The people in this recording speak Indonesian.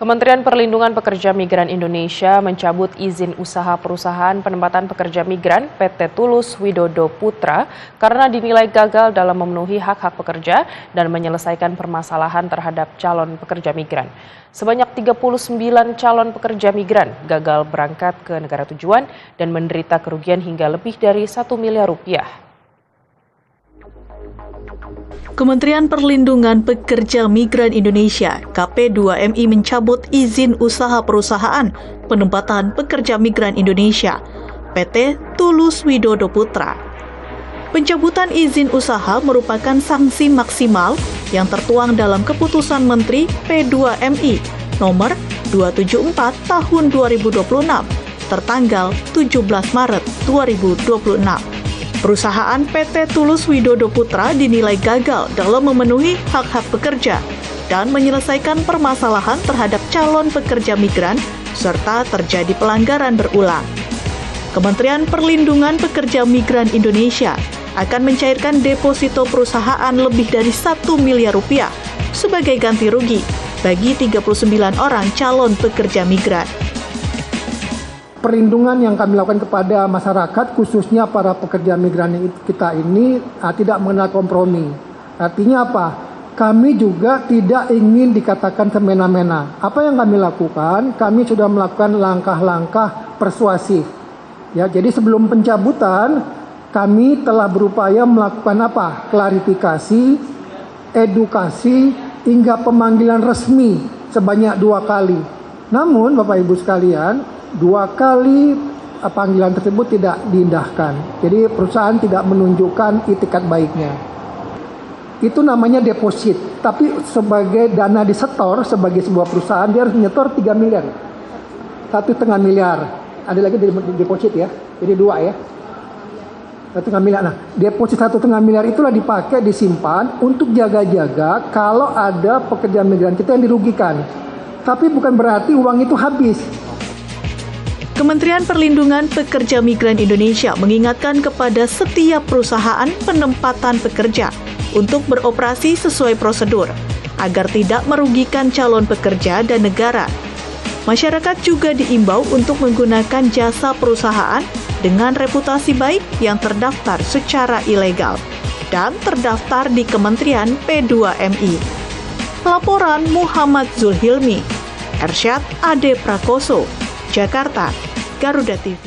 Kementerian Perlindungan Pekerja Migran Indonesia mencabut izin usaha perusahaan penempatan pekerja migran PT Tulus Widodo Putra karena dinilai gagal dalam memenuhi hak-hak pekerja dan menyelesaikan permasalahan terhadap calon pekerja migran. Sebanyak 39 calon pekerja migran gagal berangkat ke negara tujuan dan menderita kerugian hingga lebih dari 1 miliar rupiah. Kementerian Perlindungan Pekerja Migran Indonesia (KP2MI) mencabut izin usaha perusahaan penempatan pekerja migran Indonesia PT Tulus Widodo Putra. Pencabutan izin usaha merupakan sanksi maksimal yang tertuang dalam Keputusan Menteri P2MI nomor 274 tahun 2026 tertanggal 17 Maret 2026. Perusahaan PT Tulus Widodo Putra dinilai gagal dalam memenuhi hak-hak pekerja dan menyelesaikan permasalahan terhadap calon pekerja migran serta terjadi pelanggaran berulang. Kementerian Perlindungan Pekerja Migran Indonesia akan mencairkan deposito perusahaan lebih dari 1 miliar rupiah sebagai ganti rugi bagi 39 orang calon pekerja migran. Perlindungan yang kami lakukan kepada masyarakat, khususnya para pekerja migran kita ini tidak mengenal kompromi. Artinya apa? Kami juga tidak ingin dikatakan semena-mena. Apa yang kami lakukan? Kami sudah melakukan langkah-langkah persuasif. Ya, jadi sebelum pencabutan, kami telah berupaya melakukan apa? Klarifikasi, edukasi, hingga pemanggilan resmi sebanyak 2 kali. Namun, Bapak Ibu sekalian, 2 kali panggilan tersebut tidak diindahkan. Jadi perusahaan tidak menunjukkan itikat baiknya. Itu namanya deposit. Tapi sebagai dana disetor sebagai sebuah perusahaan, dia harus menyetor 3 miliar. 1,5 miliar. Ada lagi deposit ya. Jadi 2 ya. 1,5 miliar. Nah, deposit 1,5 miliar itulah dipakai, disimpan untuk jaga-jaga kalau ada pekerja migran kita yang dirugikan. Tapi bukan berarti uang itu habis. Kementerian Perlindungan Pekerja Migran Indonesia mengingatkan kepada setiap perusahaan penempatan pekerja untuk beroperasi sesuai prosedur agar tidak merugikan calon pekerja dan negara. Masyarakat juga diimbau untuk menggunakan jasa perusahaan dengan reputasi baik yang terdaftar secara ilegal dan terdaftar di Kementerian P2MI. Laporan Muhammad Zulhilmi, Ersyad Ade Prakoso, Jakarta, Garuda TV.